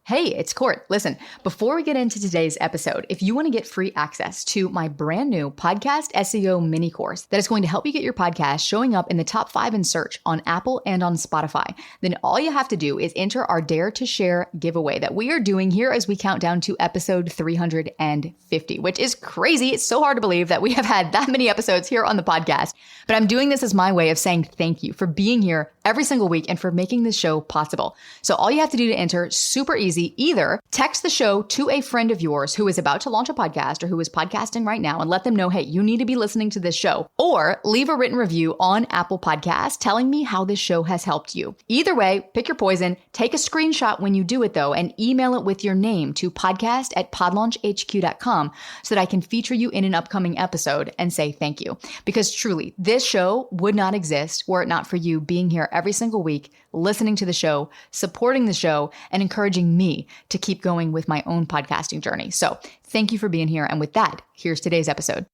Hey, it's Court. Listen, before we get into today's episode, if you want to get free access to my brand new podcast SEO mini course that is going to help you get your podcast showing up in the top 5 in search on Apple and on Spotify, then all you have to do is enter our Dare to Share giveaway that we are doing here as we count down to episode 350, which is crazy. It's so hard to believe that we have had that many episodes here on the podcast, but I'm doing this as my way of saying thank you for being here every single week and for making this show possible. So all you have to do to enter, super easy. Either text the show to a friend of yours who is about to launch a podcast or who is podcasting right now and let them know, hey, you need to be listening to this show, or leave a written review on Apple Podcasts telling me how this show has helped you. Either way, pick your poison, take a screenshot when you do it though, and email it with your name to podcast@podlaunchhq.com so that I can feature you in an upcoming episode and say thank you. Because truly, this show would not exist were it not for you being here every single week, listening to the show, supporting the show, and encouraging me to keep going with my own podcasting journey. So thank you for being here. And with that, here's today's episode.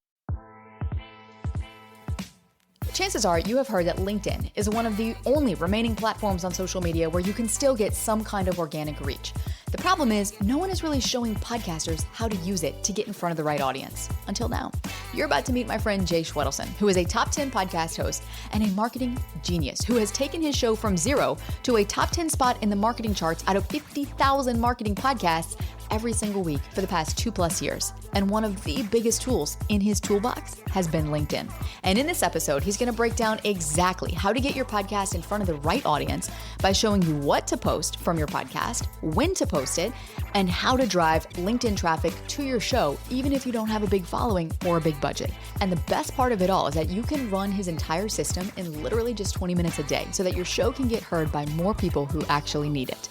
Chances are you have heard that LinkedIn is one of the only remaining platforms on social media where you can still get some kind of organic reach. The problem is no one is really showing podcasters how to use it to get in front of the right audience. Until now. You're about to meet my friend Jay Schwedelson, who is a top 10 podcast host and a marketing genius who has taken his show from 0 to a top 10 spot in the marketing charts out of 50,000 marketing podcasts every single week for the past 2+ years. And one of the biggest tools in his toolbox has been LinkedIn. And in this episode, he's going to break down exactly how to get your podcast in front of the right audience by showing you what to post from your podcast, when to post it, and how to drive LinkedIn traffic to your show, even if you don't have a big following or a big budget. And the best part of it all is that you can run his entire system in literally just 20 minutes a day so that your show can get heard by more people who actually need it.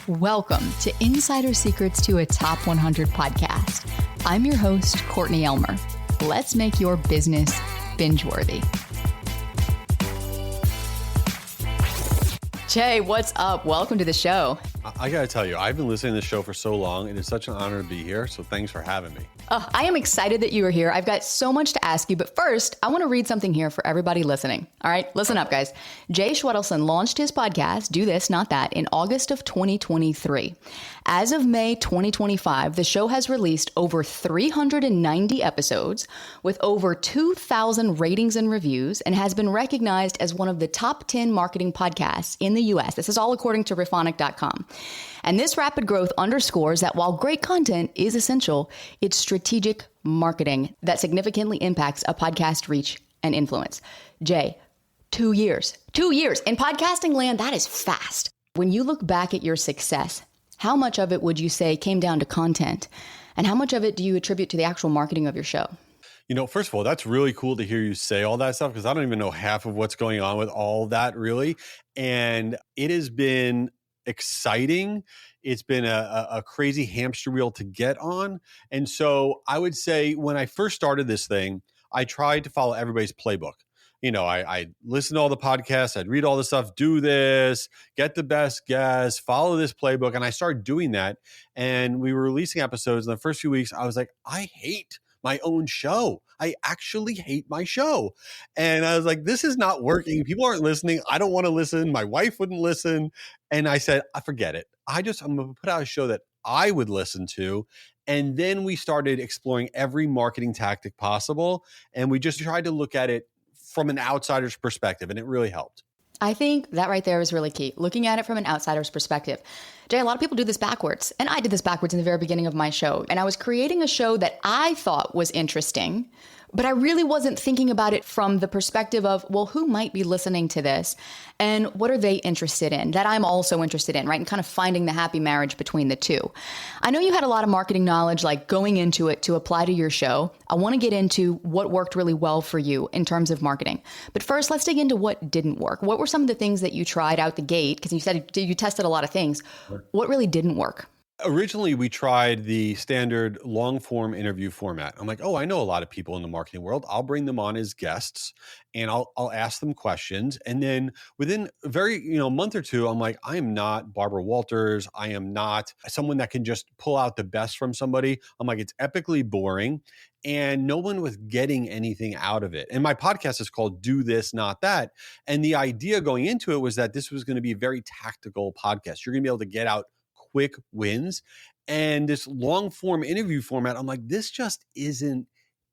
Welcome to Insider Secrets to a Top 100 podcast. I'm your host, Courtney Elmer. Let's make your business binge-worthy. Jay, what's up? Welcome to the show. I got to tell you, I've been listening to the show for so long. It is such an honor to be here. So thanks for having me. I am excited that you are here. I've got so much to ask you, but first, I want to read something here for everybody listening. All right, listen up, guys. Jay Schwedelson launched his podcast, Do This, Not That, in August of 2023. As of May 2025, the show has released over 390 episodes with over 2,000 ratings and reviews and has been recognized as one of the top 10 marketing podcasts in the US. This is all according to Riphonic.com. And this rapid growth underscores that while great content is essential, it's strategic marketing that significantly impacts a podcast reach and influence. Jay, 2 years. 2 years. In podcasting land, that is fast. When you look back at your success, how much of it would you say came down to content? And how much of it do you attribute to the actual marketing of your show? You know, first of all, that's really cool to hear you say all that stuff because I don't even know half of what's going on with all that really. And it has been exciting. It's been a crazy hamster wheel to get on. And so I would say when I first started this thing, I tried to follow everybody's playbook. You know, I listened to all the podcasts, I'd read all the stuff, do this, get the best guests, follow this playbook. And I started doing that. And we were releasing episodes. In the first few weeks, I was like, I hate my own show. I actually hate my show. And I was like, this is not working. People aren't listening. I don't want to listen. My wife wouldn't listen. And I said, I forget it. I'm going to put out a show that I would listen to. And then we started exploring every marketing tactic possible. And we just tried to look at it from an outsider's perspective. And it really helped. I think that right there is really key. Looking at it from an outsider's perspective. Jay, a lot of people do this backwards. And I did this backwards in the very beginning of my show. And I was creating a show that I thought was interesting, but I really wasn't thinking about it from the perspective of, well, who might be listening to this? And what are they interested in that I'm also interested in, right? And kind of finding the happy marriage between the two. I know you had a lot of marketing knowledge, like going into it to apply to your show. I want to get into what worked really well for you in terms of marketing. But first, let's dig into what didn't work. What were some of the things that you tried out the gate? Because you said you tested a lot of things. What really didn't work? Originally, we tried the standard long form interview format. I'm like, oh, I know a lot of people in the marketing world. I'll bring them on as guests and I'll ask them questions. And then within a month or two, I'm like, I am not Barbara Walters. I am not someone that can just pull out the best from somebody. I'm like, it's epically boring. and no one was getting anything out of it. And my podcast is called Do This, Not That. And the idea going into it was that this was going to be a very tactical podcast. You're going to be able to get out quick wins. And this long form interview format, I'm like, this just isn't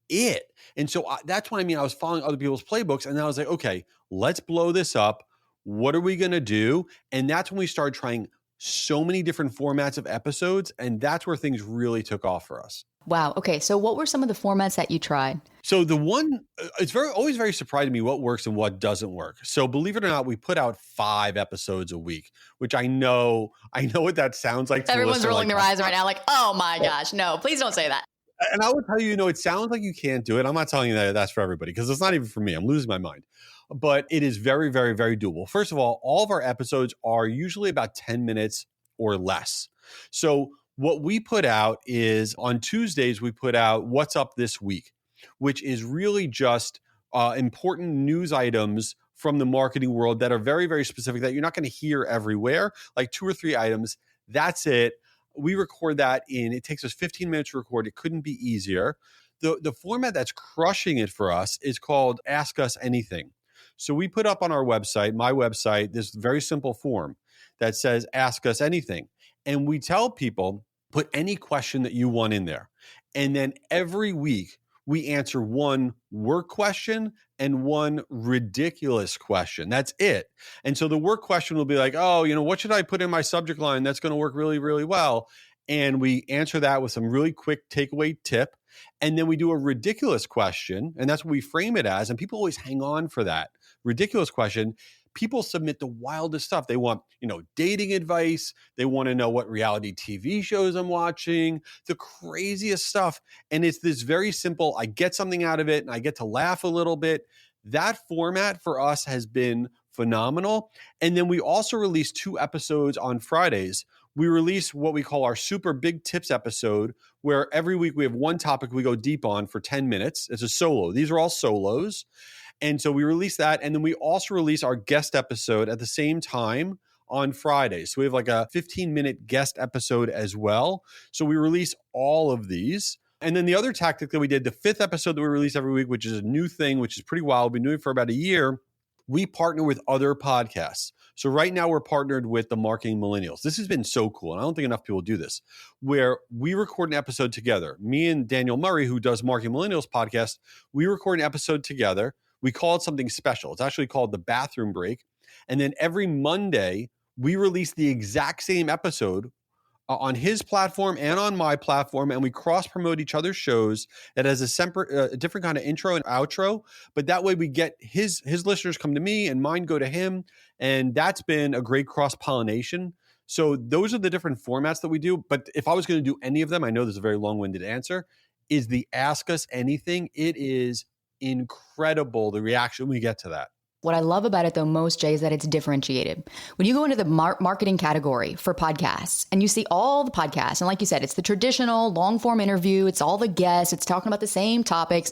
it. And so that's what I mean. I was following other people's playbooks, and then I was like, okay, let's blow this up. What are we going to do? And that's when we started trying so many different formats of episodes. And that's where things really took off for us. Wow. Okay. So what were some of the formats that you tried? So the one, it's always very surprising to me what works and what doesn't work. So believe it or not, we put out 5 episodes a week, which I know what that sounds like. Everyone's rolling their eyes right now like, oh my gosh, no, please don't say that. And I will tell you, it sounds like you can't do it. I'm not telling you that that's for everybody because it's not even for me. I'm losing my mind. But it is very, very, very doable. First of all of our episodes are usually about 10 minutes or less. So what we put out is on Tuesdays, we put out What's Up This Week, which is really just important news items from the marketing world that are very, very specific that you're not going to hear everywhere, like 2 or 3 items. That's it. We record that it takes us 15 minutes to record. It couldn't be easier. The format that's crushing it for us is called Ask Us Anything. So we put up on our website, my website, this very simple form that says Ask Us Anything. And we tell people, put any question that you want in there. And then every week we answer one work question and one ridiculous question. That's it. And so the work question will be like, oh, what should I put in my subject line that's going to work really, really well? And we answer that with some really quick takeaway tip. And then we do a ridiculous question. And that's what we frame it as. And people always hang on for that ridiculous question. People submit the wildest stuff. They want, dating advice. They want to know what reality TV shows I'm watching, the craziest stuff. And it's this very simple, I get something out of it and I get to laugh a little bit. That format for us has been phenomenal. And then we also release 2 episodes on Fridays. We release what we call our super big tips episode, where every week we have one topic we go deep on for 10 minutes. It's a solo. These are all solos. And so we release that. And then we also release our guest episode at the same time on Fridays. So we have like a 15-minute guest episode as well. So we release all of these. And then the other tactic that we did, the 5th episode that we release every week, which is a new thing, which is pretty wild. We've been doing it for about a year. We partner with other podcasts. So right now we're partnered with the Marketing Millennials. This has been so cool. And I don't think enough people do this, where we record an episode together. Me and Daniel Murray, who does Marketing Millennials podcast, we record an episode together. We call it something special. It's actually called the Bathroom Break. And then every Monday, we release the exact same episode on his platform and on my platform, and we cross-promote each other's shows. That has a different kind of intro and outro, but that way we get his listeners come to me and mine go to him, and that's been a great cross-pollination. So those are the different formats that we do. But if I was going to do any of them, I know there's a very long-winded answer, is the Ask Us Anything. It is incredible, the reaction we get to that. What I love about it, though, most, Jay, is that it's differentiated. When you go into the marketing category for podcasts and you see all the podcasts, and like you said, it's the traditional long form interview, it's all the guests, it's talking about the same topics.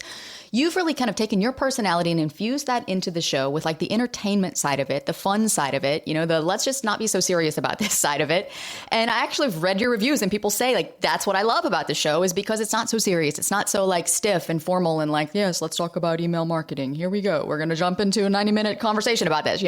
You've really kind of taken your personality and infused that into the show with like the entertainment side of it, the fun side of it, the let's just not be so serious about this side of it. And I actually have read your reviews and people say like, that's what I love about the show is because it's not so serious. It's not so like stiff and formal and like, yes, let's talk about email marketing. Here we go. We're going to jump into a 90-minute conversation about this,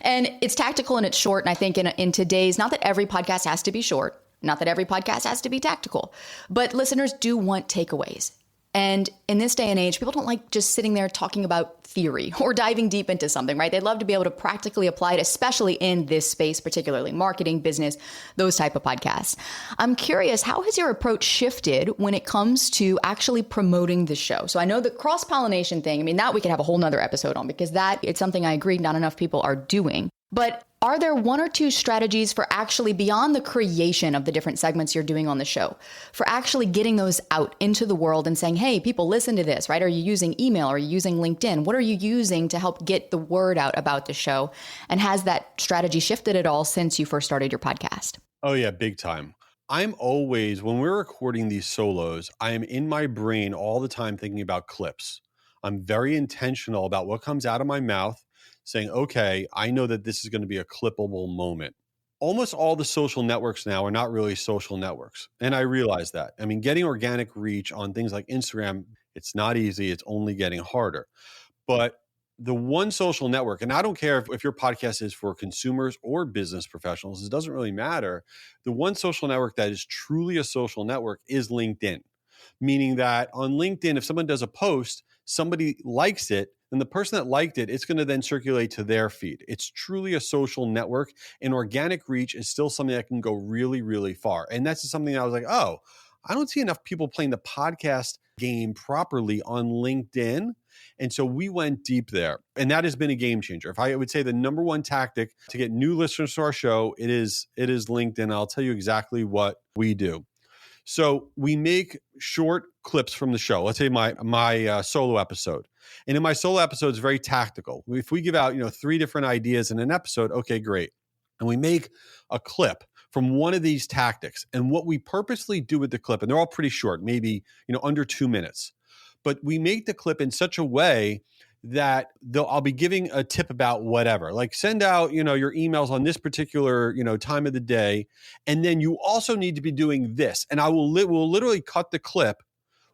and it's tactical and it's short. And I think in today's, not that every podcast has to be short, not that every podcast has to be tactical, but listeners do want takeaways. And in this day and age, people don't like just sitting there talking about theory or diving deep into something, right? They'd love to be able to practically apply it, especially in this space, particularly marketing, business, those type of podcasts. I'm curious, how has your approach shifted when it comes to actually promoting the show? So I know the cross-pollination thing, that we could have a whole nother episode on because it's something I agree not enough people are doing. But are there 1 or 2 strategies for actually beyond the creation of the different segments you're doing on the show, for actually getting those out into the world and saying, hey, people, listen to this, right? Are you using email? Are you using LinkedIn? What are you using to help get the word out about the show? And has that strategy shifted at all since you first started your podcast? Oh yeah, big time. I'm always, when we're recording these solos, I am in my brain all the time thinking about clips. I'm very intentional about what comes out of my mouth, saying, okay, I know that this is going to be a clippable moment. Almost all the social networks now are not really social networks. And I realize that. Getting organic reach on things like Instagram It's not easy. It's only getting harder. But the one social network, and I don't care if your podcast is for consumers or business professionals, it doesn't really matter. The one social network that is truly a social network is LinkedIn, meaning that on LinkedIn, if someone does a post, somebody likes it, then the person that liked it, it's going to then circulate to their feed. It's truly a social network, and organic reach is still something that can go really, really far. And that's just something that I was like, oh, I don't see enough people playing the podcast game properly on LinkedIn. And so we went deep there, and that has been a game changer. If I would say the number one tactic to get new listeners to our show, it is LinkedIn. I'll tell you exactly what we do. So we make short clips from the show. Let's say my solo episode. And in my solo episode, it's very tactical. If we give out, 3 different ideas in an episode, okay, great. And we make a clip from one of these tactics. And what we purposely do with the clip, and they're all pretty short, maybe, under 2 minutes. But we make the clip in such a way that I'll be giving a tip about whatever, like send out, your emails on this particular, time of the day. And then you also need to be doing this. And I will literally cut the clip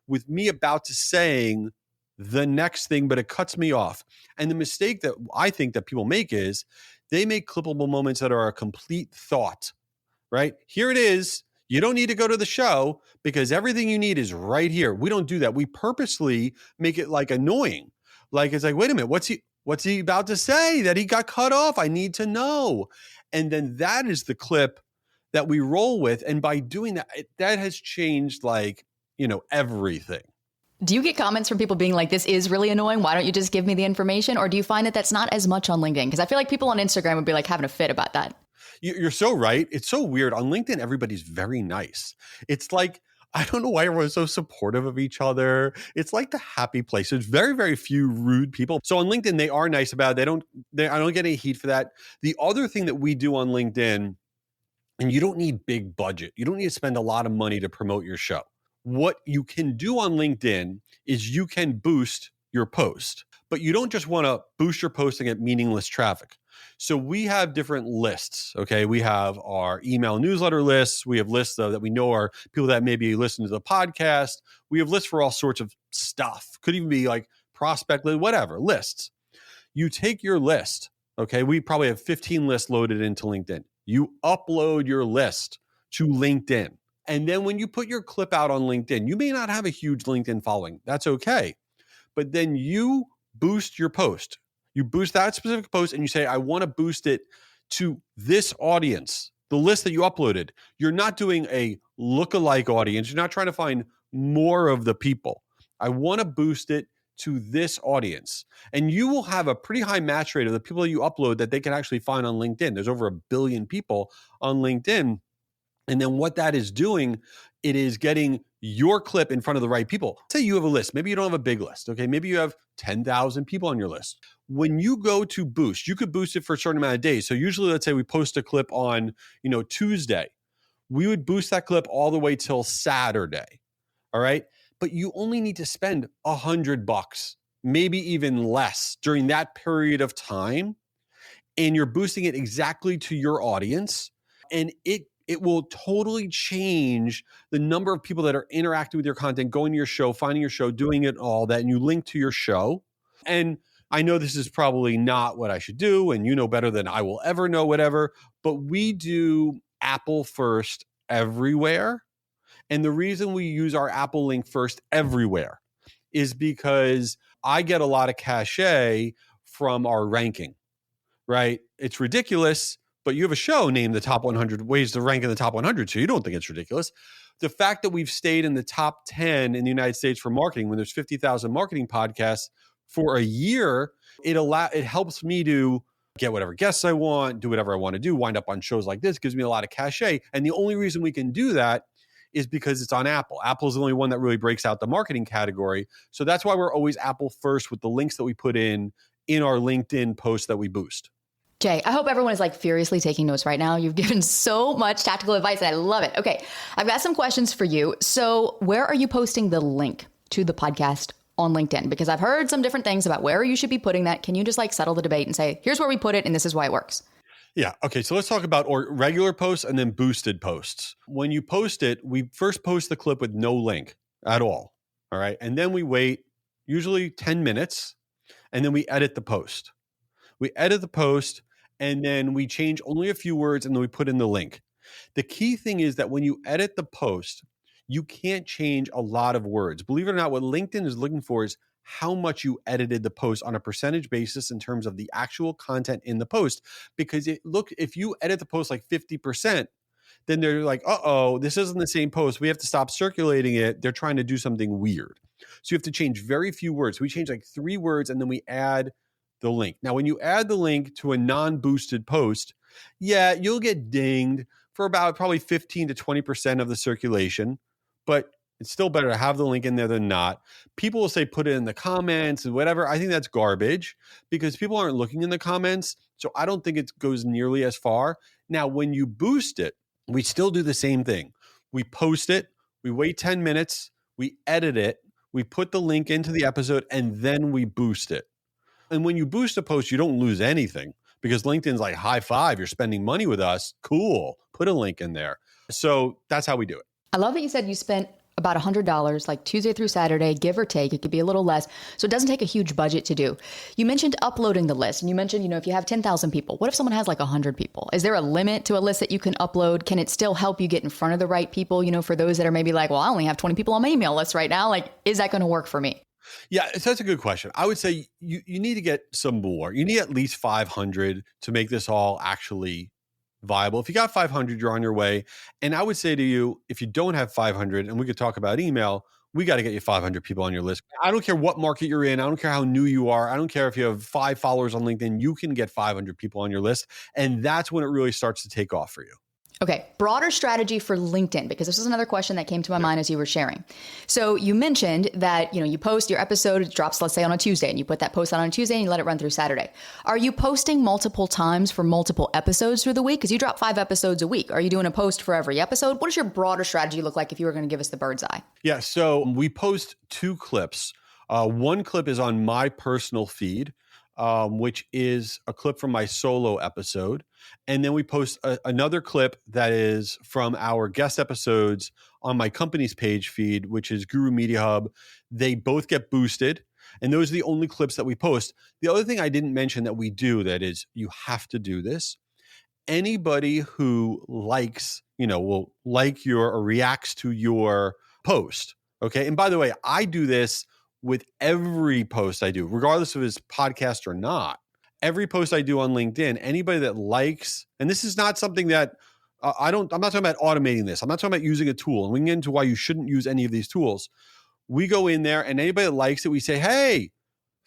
with me about to saying the next thing, but it cuts me off. And the mistake that I think that people make is they make clippable moments that are a complete thought, right? Here it is. You don't need to go to the show because everything you need is right here. We don't do that. We purposely make it like annoying. Like, it's like, wait a minute, what's he about to say that he got cut off? I need to know. And then that is the clip that we roll with. And by doing that, that has changed everything. Do you get comments from people being like, this is really annoying, why don't you just give me the information? Or do you find that that's not as much on LinkedIn? Because I feel like people on Instagram would be like having a fit about that. You're so right. It's so weird. On LinkedIn, everybody's very nice. It's like, I don't know why everyone's so supportive of each other. It's like the happy place. There's very, very few rude people. So on LinkedIn, they are nice about it. I don't get any heat for that. The other thing that we do on LinkedIn, and you don't need big budget. You don't need to spend a lot of money to promote your show. What you can do on LinkedIn is you can boost your post, but you don't just want to boost your post and get meaningless traffic. So we have different lists, okay? We have our email newsletter lists. We have lists that we know are people that maybe listen to the podcast. We have lists for all sorts of stuff. Could even be like prospect list, whatever, lists. You take your list, okay? We probably have 15 lists loaded into LinkedIn. You upload your list to LinkedIn. And then when you put your clip out on LinkedIn, you may not have a huge LinkedIn following. That's okay. But then you boost your post. You boost that specific post and you say, I want to boost it to this audience, the list that you uploaded. You're not doing a lookalike audience. You're not trying to find more of the people. I want to boost it to this audience. And you will have a pretty high match rate of the people that you upload that they can actually find on LinkedIn. There's over 1 billion people on LinkedIn. And then what that is doing, it is getting your clip in front of the right people. Say you have a list. Maybe you don't have a big list. Okay. Maybe you have 10,000 people on your list. When you go to boost, you could boost it for a certain amount of days. So usually, let's say we post a clip on, Tuesday. We would boost that clip all the way till Saturday. All right. But you only need to spend $100, maybe even less during that period of time. And you're boosting it exactly to your audience. And it will totally change the number of people that are interacting with your content, going to your show, finding your show, doing it all that, and you link to your show. And I know this is probably not what I should do, and you know better than I will ever know, whatever, but we do Apple first everywhere. And the reason we use our Apple link first everywhere is because I get a lot of cachet from our ranking, right? It's ridiculous. But you have a show named the top 100 ways to rank in the top 100, so you don't think it's ridiculous. The fact that we've stayed in the top 10 in the United States for marketing when there's 50,000 marketing podcasts for a year, it helps me to get whatever guests I want, do whatever I want to do, wind up on shows like this, gives me a lot of cachet. And the only reason we can do that is because it's on Apple. Apple is the only one that really breaks out the marketing category. So that's why we're always Apple first with the links that we put in our LinkedIn posts that we boost. Jay, I hope everyone is like furiously taking notes right now. You've given so much tactical advice and I love it. Okay, I've got some questions for you. So where are you posting the link to the podcast on LinkedIn? Because I've heard some different things about where you should be putting that. Can you just like settle the debate and say, here's where we put it and this is why it works? Yeah. Okay. So let's talk about regular posts and then boosted posts. When you post it, we first post the clip with no link at all. All right. And then we wait usually 10 minutes and then we edit the post. We edit the post and then we change only a few words and then we put in the link. The key thing is that when you edit the post, you can't change a lot of words. Believe it or not, what LinkedIn is looking for is how much you edited the post on a percentage basis in terms of the actual content in the post. Because if you edit the post like 50%, then they're like, uh-oh, this isn't the same post. We have to stop circulating it. They're trying to do something weird. So you have to change very few words. We change like 3 words and then we add the link. Now, when you add the link to a non-boosted post, yeah, you'll get dinged for about probably 15 to 20% of the circulation, but it's still better to have the link in there than not. People will say put it in the comments and whatever. I think that's garbage because people aren't looking in the comments. So I don't think it goes nearly as far. Now, when you boost it, we still do the same thing. We post it, we wait 10 minutes, we edit it, we put the link into the episode, and then we boost it. And when you boost a post, you don't lose anything because LinkedIn's like, high five, you're spending money with us. Cool. Put a link in there. So that's how we do it. I love that you said you spent about $100, like Tuesday through Saturday, give or take. It could be a little less. So it doesn't take a huge budget to do. You mentioned uploading the list and you mentioned, if you have 10,000 people, what if someone has like 100 people? Is there a limit to a list that you can upload? Can it still help you get in front of the right people? For those that are maybe like, well, I only have 20 people on my email list right now. Like, is that going to work for me? Yeah, so that's a good question. I would say you need to get some more. You need at least 500 to make this all actually viable. If you got 500, you're on your way. And I would say to you, if you don't have 500, and we could talk about email, we got to get you 500 people on your list. I don't care what market you're in. I don't care how new you are. I don't care if you have 5 followers on LinkedIn. You can get 500 people on your list. And that's when it really starts to take off for you. Okay, broader strategy for LinkedIn, because this is another question that came to my mind as you were sharing. So you mentioned that, you post your episode, it drops, let's say on a Tuesday, and you put that post out on a Tuesday and you let it run through Saturday. Are you posting multiple times for multiple episodes through the week? Because you drop 5 episodes a week. Are you doing a post for every episode? What does your broader strategy look like if you were going to give us the bird's eye? Yeah, so we post 2 clips. One clip is on my personal feed, which is a clip from my solo episode. And then we post another clip that is from our guest episodes on my company's page feed, which is Guru Media Hub. They both get boosted. And those are the only clips that we post. The other thing I didn't mention that we do that is you have to do this. Anybody who likes, will like your or reacts to your post. Okay. And by the way, I do this with every post I do, regardless of his podcast or not. Every post I do on LinkedIn, anybody that likes, and this is not something that I'm not talking about automating this. I'm not talking about using a tool. And we can get into why you shouldn't use any of these tools. We go in there and anybody that likes it, we say, hey,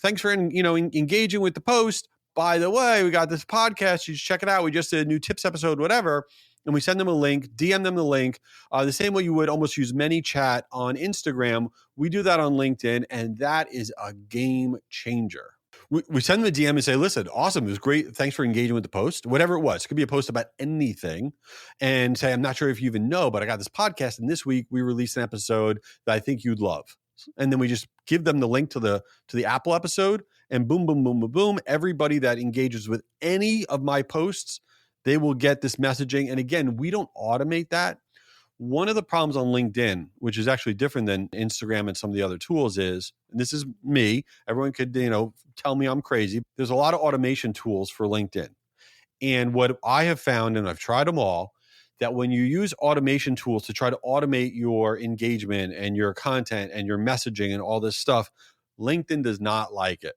thanks for engaging with the post. By the way, we got this podcast. You should check it out. We just did a new tips episode, whatever. And we send them a link, DM them the link, the same way you would almost use ManyChat on Instagram. We do that on LinkedIn, and that is a game changer. We send them a DM and say, listen, awesome. It was great. Thanks for engaging with the post, whatever it was. It could be a post about anything, and say, I'm not sure if you even know, but I got this podcast, and this week we released an episode that I think you'd love. And then we just give them the link to the Apple episode, and boom, boom, boom, boom, boom. Everybody that engages with any of my posts, they will get this messaging. And again, we don't automate that. One of the problems on LinkedIn, which is actually different than Instagram and some of the other tools is, and this is me, everyone could, tell me I'm crazy. There's a lot of automation tools for LinkedIn. And what I have found, and I've tried them all, that when you use automation tools to try to automate your engagement and your content and your messaging and all this stuff, LinkedIn does not like it.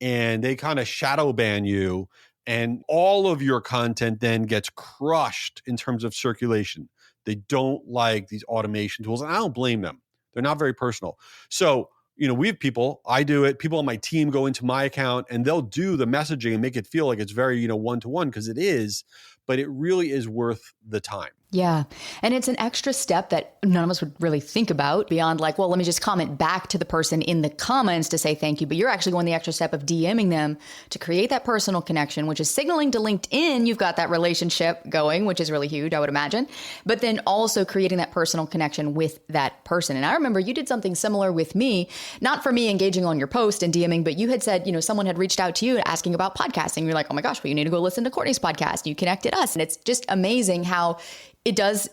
And they kind of shadow ban you, and all of your content then gets crushed in terms of circulation. They don't like these automation tools, and I don't blame them. They're not very personal. So, we have people, I do it, people on my team go into my account and they'll do the messaging and make it feel like it's very, one-to-one, because it is, but it really is worth the time. Yeah. And it's an extra step that none of us would really think about beyond like, well, let me just comment back to the person in the comments to say thank you. But you're actually going the extra step of DMing them to create that personal connection, which is signaling to LinkedIn you've got that relationship going, which is really huge, I would imagine. But then also creating that personal connection with that person. And I remember you did something similar with me, not for me engaging on your post and DMing, but you had said, someone had reached out to you asking about podcasting. You're like, oh my gosh, well, you need to go listen to Courtney's podcast. You connected us. And it's just amazing how it does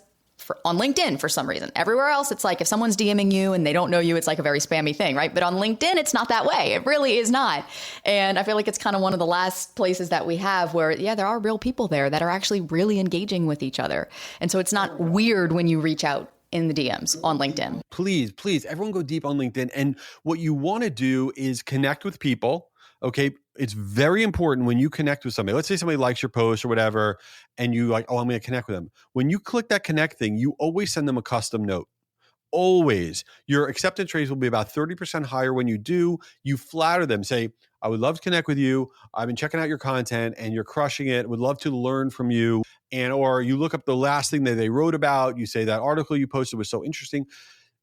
on LinkedIn for some reason. Everywhere else, it's like if someone's DMing you and they don't know you, it's like a very spammy thing, right? But on LinkedIn, it's not that way. It really is not. And I feel like it's kind of one of the last places that we have where, yeah, there are real people there that are actually really engaging with each other. And so it's not weird when you reach out in the DMs on LinkedIn. Please, everyone go deep on LinkedIn. And what you want to do is connect with people. Okay. It's very important when you connect with somebody. Let's say somebody likes your post or whatever, and you like, oh, I'm going to connect with them. When you click that connect thing, you always send them a custom note. Always. Your acceptance rates will be about 30% higher when you do. You flatter them. Say, I would love to connect with you. I've been checking out your content and you're crushing it. Would love to learn from you. And or you look up the last thing that they wrote about. You say that article you posted was so interesting.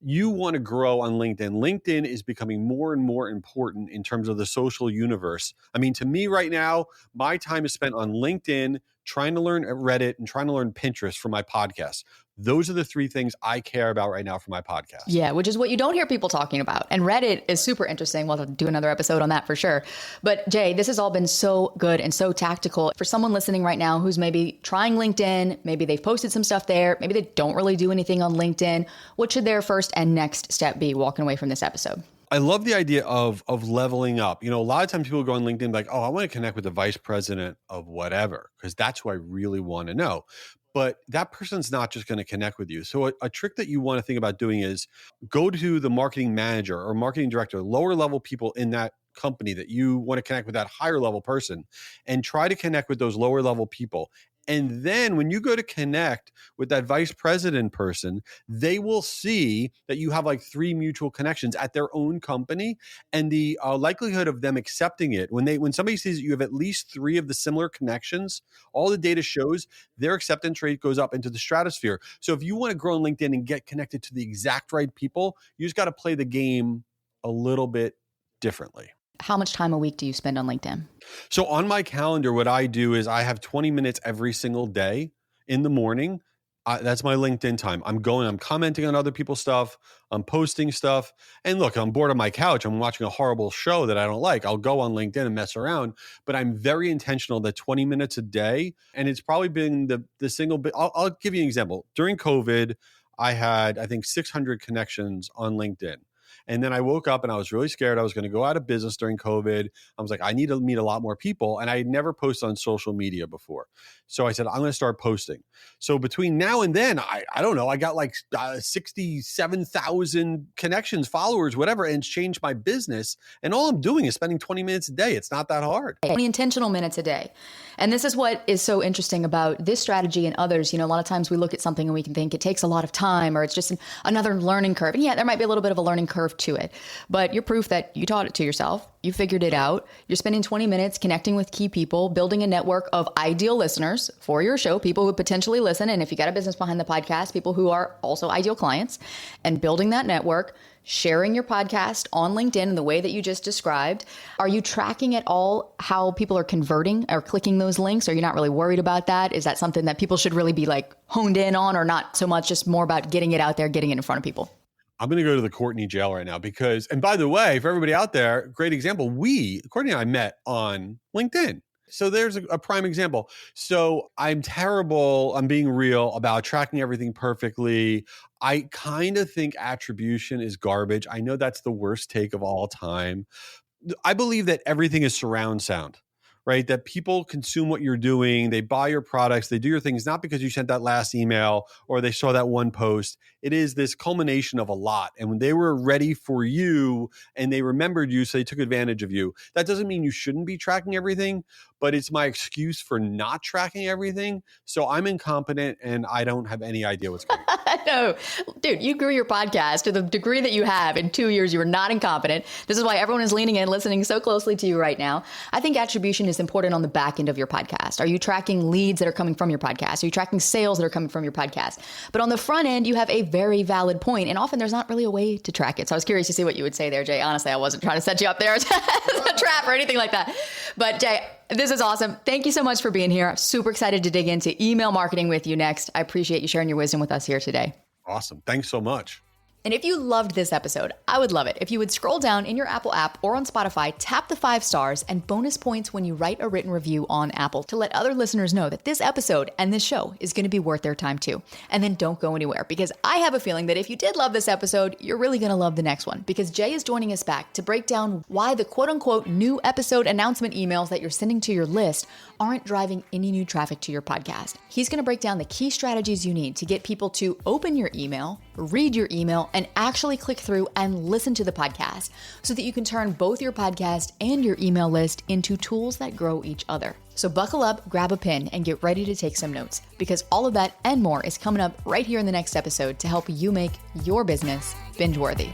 You want to grow on LinkedIn. LinkedIn is becoming more and more important in terms of the social universe. I mean, to me right now, my time is spent on LinkedIn, trying to learn Reddit and trying to learn Pinterest for my podcast. Those are the three things I care about right now for my podcast. Yeah, which is what you don't hear people talking about. And Reddit is super interesting. We'll do another episode on that for sure. But Jay, this has all been so good and so tactical. For someone listening right now who's maybe trying LinkedIn, maybe they've posted some stuff there, maybe they don't really do anything on LinkedIn, what should their first and next step be walking away from this episode? I love the idea of leveling up. You know, a lot of times people go on LinkedIn like, oh, I want to connect with the vice president of whatever, because that's who I really want to know. But that person's not just going to connect with you. So a trick that you want to think about doing is go to the marketing manager or marketing director, lower level people in that company that you want to connect with that higher level person, and try to connect with those lower level people. And then when you go to connect with that vice president person, they will see that you have like 3 mutual connections at their own company. And the likelihood of them accepting it, when somebody sees that you have at least 3 of the similar connections, all the data shows their acceptance rate goes up into the stratosphere. So if you want to grow on LinkedIn and get connected to the exact right people, you just got to play the game a little bit differently. How much time a week do you spend on LinkedIn? So on my calendar, what I do is I have 20 minutes every single day in the morning. That's my LinkedIn time. I'm commenting on other people's stuff. I'm posting stuff. And look, I'm bored on my couch. I'm watching a horrible show that I don't like. I'll go on LinkedIn and mess around. But I'm very intentional that 20 minutes a day. And it's probably been the single bit. I'll give you an example. During COVID, I had, I think, 600 connections on LinkedIn. And then I woke up and I was really scared. I was going to go out of business during COVID. I was like, I need to meet a lot more people. And I had never posted on social media before. So I said, I'm going to start posting. So between now and then, I don't know, I got like 67,000 connections, followers, whatever, and it's changed my business. And all I'm doing is spending 20 minutes a day. It's not that hard. 20 intentional minutes a day. And this is what is so interesting about this strategy and others. You know, a lot of times we look at something and we can think it takes a lot of time or it's just another learning curve. And yeah, there might be a little bit of a learning curve to it, but you're proof that you taught it to yourself. You figured it out. You're spending 20 minutes connecting with key people, building a network of ideal listeners for your show, people who potentially listen. And if you got a business behind the podcast, people who are also ideal clients, and building that network, sharing your podcast on LinkedIn in the way that you just described. Are you tracking at all how people are converting or clicking those links? Are you not really worried about that? Is that something that people should really be like honed in on, or not so much, just more about getting it out there, getting it in front of people? I'm going to go to the Courtney jail right now because, and by the way, for everybody out there, great example. Courtney and I met on LinkedIn. So there's a prime example. So I'm terrible, I'm being real about tracking everything perfectly. I kind of think attribution is garbage. I know that's the worst take of all time. I believe that everything is surround sound, right? That people consume what you're doing. They buy your products. They do your things, not because you sent that last email or they saw that one post. It is this culmination of a lot. And when they were ready for you and they remembered you, so they took advantage of you. That doesn't mean you shouldn't be tracking everything, but it's my excuse for not tracking everything. So I'm incompetent and I don't have any idea what's going on. No, dude, you grew your podcast to the degree that you have in 2 years. You were not incompetent. This is why everyone is leaning in, listening so closely to you right now. I think attribution is important on the back end of your podcast. Are you tracking leads that are coming from your podcast? Are you tracking sales that are coming from your podcast? But on the front end, you have a very valid point, and often there's not really a way to track it. So I was curious to see what you would say there, Jay. Honestly, I wasn't trying to set you up there as a trap or anything like that. But Jay, this is awesome. Thank you so much for being here. I'm super excited to dig into email marketing with you next. I appreciate you sharing your wisdom with us here today. Awesome. Thanks so much. And if you loved this episode, I would love it if you would scroll down in your Apple app or on Spotify, tap the 5 stars and bonus points when you write a written review on Apple to let other listeners know that this episode and this show is going to be worth their time too. And then don't go anywhere, because I have a feeling that if you did love this episode, you're really going to love the next one, because Jay is joining us back to break down why the quote unquote new episode announcement emails that you're sending to your list aren't driving any new traffic to your podcast. He's going to break down the key strategies you need to get people to open your email, read your email, and actually click through and listen to the podcast so that you can turn both your podcast and your email list into tools that grow each other. So buckle up, grab a pen, and get ready to take some notes, because all of that and more is coming up right here in the next episode to help you make your business binge-worthy.